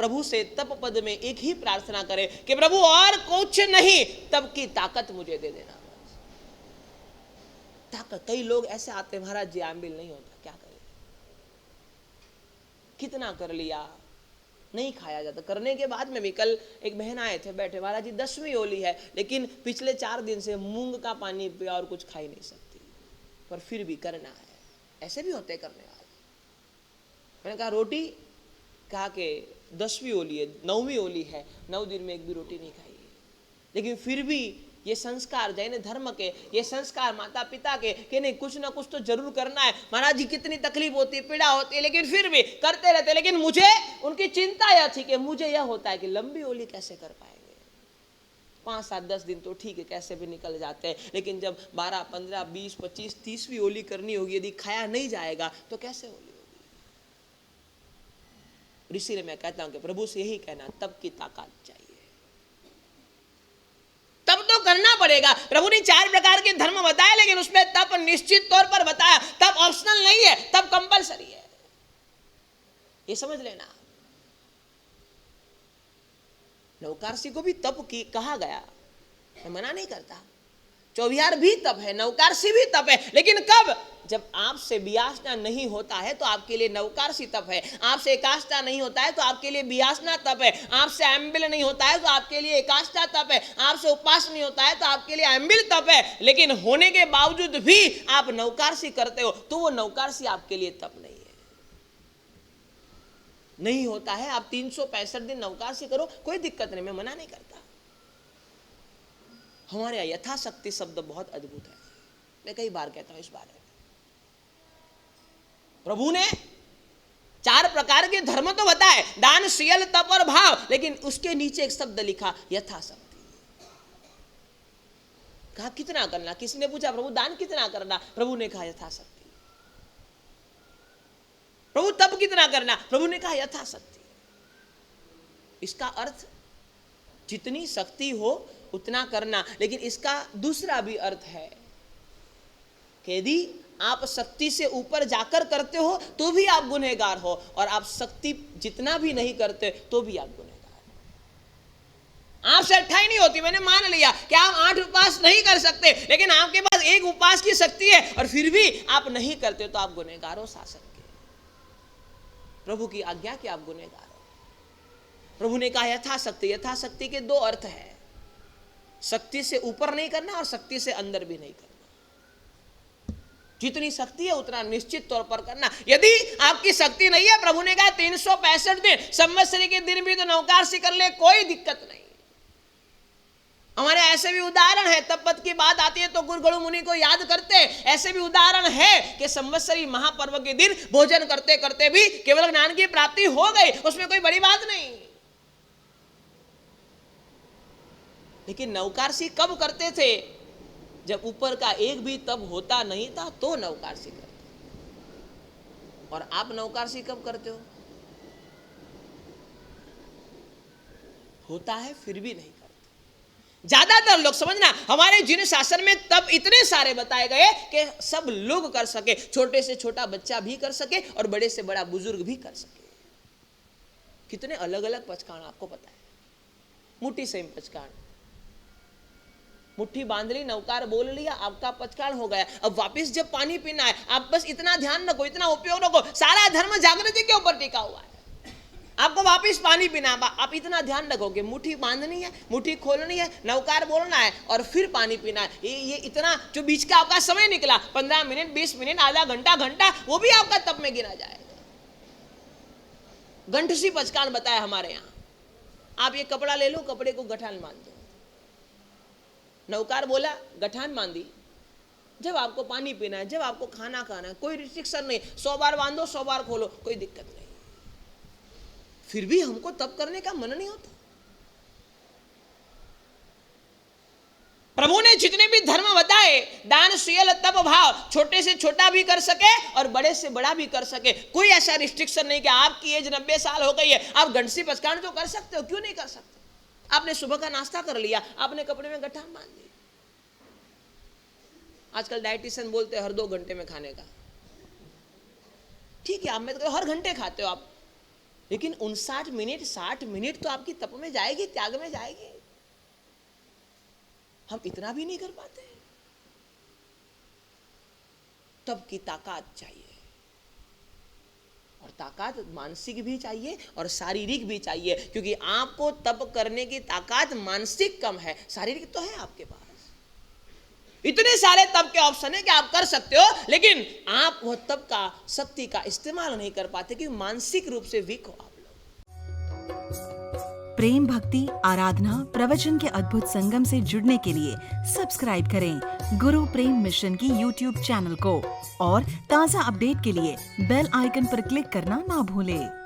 प्रभु से तप पद में एक ही प्रार्थना करें कि प्रभु और कुछ नहीं, तप की ताकत मुझे दे देना। ताकत। कई लोग ऐसे आते हैं, महाराज जी आंबिल नहीं होता, क्या करें, कितना कर लिया, नहीं खाया जाता। करने के बाद में भी, कल एक बहन आए थे, बैठे, महाराज जी 10वीं होली है लेकिन पिछले 4 दिन से मूंग का पानी पिया और कुछ खा ही नहीं सकती, पर फिर भी करना है। ऐसे भी होते करने वाले। मैंने कहा रोटी, कहा कि 10वीं होली है, 9वीं होली है, 9 दिन में एक भी रोटी नहीं खाई, लेकिन फिर भी ये संस्कार जैन धर्म के, ये संस्कार माता पिता के कि नहीं कुछ ना कुछ तो जरूर करना है। महाराज जी कितनी तकलीफ होती है, पीड़ा होती है, लेकिन फिर भी करते रहते। लेकिन मुझे उनकी चिंता यह थी कि मुझे यह होता है कि लंबी होली कैसे कर पाएंगे। 5, 7, 10 दिन तो ठीक है, कैसे भी निकल जाते हैं, लेकिन जब 12, 15, 20, 25, 30वीं होली करनी होगी, यदि खाया नहीं जाएगा तो कैसे होली होगी। इसीलिए मैं कहता हूं कि प्रभु से यही कहना, तब की ताकत चाहिए, तब तो करना पड़ेगा। प्रभु ने 4 प्रकार के धर्म बताए, लेकिन उसमें तप निश्चित तौर पर बताया। तप ऑप्शनल नहीं है, तप कंपलसरी है, ये समझ लेना। नवकारसी को भी तप की कहा गया, मैं मना नहीं करता। चौबिहार भी तप है, नवकारसी भी तप है, लेकिन कब? जब आपसे बियासना नहीं होता है तो आपके लिए नवकारसी तप है, आपसे एकाष्ठा नहीं होता है तो आपके लिए बियासना तप है, आपसे एम्बिल नहीं होता है तो आपके लिए एकाष्ठा तप है, आपसे उपवास नहीं होता है तो आपके लिए एम्बिल तप है। लेकिन होने के बावजूद भी आप नवकारसी करते हो तो वो नवकारसी आपके लिए तप नहीं है। नहीं होता है, आप 365 दिन नवकारसी करो, कोई दिक्कत नहीं, मैं मना नहीं करता। हमारे यहाँ यथाशक्ति शब्द बहुत अद्भुत है, मैं कई बार कहता हूं इस बारे में। प्रभु ने 4 प्रकार के धर्म तो बताए, दान, शील, तप और भाव, लेकिन उसके नीचे एक शब्द लिखा, यथाशक्ति। कहा कितना करना? किसी ने पूछा प्रभु दान कितना करना? प्रभु ने कहा यथाशक्ति। प्रभु तप कितना करना? प्रभु ने कहा यथाशक्ति। इसका अर्थ जितनी शक्ति हो उतना करना, लेकिन इसका दूसरा भी अर्थ है कि यदि आप शक्ति से ऊपर जाकर करते हो तो भी आप गुनहगार हो, और आप शक्ति जितना भी नहीं करते तो भी आप गुनहगार हो। आपसे 8 नहीं होती, मैंने मान लिया कि आप 8 उपवास नहीं कर सकते, लेकिन आपके पास एक उपवास की शक्ति है और फिर भी आप नहीं करते तो आप गुनहगार हो शासन के। प्रभु की आज्ञा कि आप गुनहगार हो। प्रभु ने कहा यथाशक्ति। यथाशक्ति के 2 अर्थ है, शक्ति से ऊपर नहीं करना और शक्ति से अंदर भी नहीं करना। जितनी शक्ति है उतना निश्चित तौर पर करना। यदि आपकी शक्ति नहीं है, प्रभु ने कहा 365 दिन, संवत्सरी के दिन भी तो नवकारसी कर ले, कोई दिक्कत नहीं। हमारे ऐसे भी उदाहरण है, तपपद की बात आती है तो गुरु मुनि को याद करते। ऐसे भी उदाहरण है कि संवत्सरी महापर्व के दिन भोजन करते करते भी केवल ज्ञान की प्राप्ति हो गई, उसमें कोई बड़ी बात नहीं। लेकिन नवकारसी कब करते थे? जब ऊपर का एक भी तप होता नहीं था तो नवकारसी करते। और आप नवकारसी कब करते हो? होता है फिर भी नहीं करते। ज्यादातर लोग, समझना, हमारे जिन शासन में तप इतने सारे बताए गए कि सब लोग कर सके, छोटे से छोटा बच्चा भी कर सके और बड़े से बड़ा बुजुर्ग भी कर सके। कितने अलग अलग पचकान आपको पता है। मुट्ठी से पचकान, मुट्ठी बांध ली, नवकार बोल लिया, आपका पचकान हो गया। अब वापस जब पानी पीना है, आप बस इतना ध्यान रखो, इतना उपयोग रखो, सारा धर्म जागृति के ऊपर टिका हुआ है। आपको वापस पानी पीना, आप इतना ध्यान रखो कि मुट्ठी बांधनी है, मुट्ठी खोलनी है, नवकार बोलना है और फिर पानी पीना है। ये इतना जो बीच का आपका समय निकला, 15 मिनट, 20 मिनट, आधा घंटा, घंटा, वो भी आपका तप में गिना जाएगा। गंठसी पचकान बताया हमारे यहाँ। आप ये कपड़ा ले लो, कपड़े को गठान बांध दो। नवकार बोला, गठान बांधी। जब आपको पानी पीना है, जब आपको खाना खाना है, कोई रिस्ट्रिक्शन नहीं, 100 बार बांधो, 100 बार खोलो, कोई दिक्कत नहीं। फिर भी हमको तप करने का मन नहीं होता। प्रभु ने जितने भी धर्म बताए, दान, शील, तप, भाव, छोटे से छोटा भी कर सके और बड़े से बड़ा भी कर सके। कोई ऐसा रिस्ट्रिक्शन नहीं कि आपकी एज 90 साल हो गई है, आप गंठसी पचकान तो कर सकते हो, क्यों नहीं कर सकते? आपने सुबह का नाश्ता कर लिया, आपने कपड़े में गठान बांध दी। आजकल डाइटिशियन बोलते हैं हर 2 घंटे में खाने का। ठीक है, आप में तो हर घंटे खाते हो आप, लेकिन 59 मिनट 60 मिनट तो आपकी तप में जाएगी, त्याग में जाएगी। हम इतना भी नहीं कर पाते। तप की ताकत चाहिए, और ताकत मानसिक भी चाहिए और शारीरिक भी चाहिए, क्योंकि आपको तप करने की ताकत मानसिक कम है, शारीरिक तो है आपके पास। इतने सारे तप के ऑप्शन है कि आप कर सकते हो, लेकिन आप वह तप का शक्ति का इस्तेमाल नहीं कर पाते, क्योंकि मानसिक रूप से वीक हो आप लोग। प्रेम, भक्ति, आराधना, प्रवचन के अद्भुत संगम से जुड़ने के लिए सब्सक्राइब करें गुरु प्रेम मिशन की YouTube चैनल को, और ताज़ा अपडेट के लिए बेल आइकन पर क्लिक करना ना भूलें।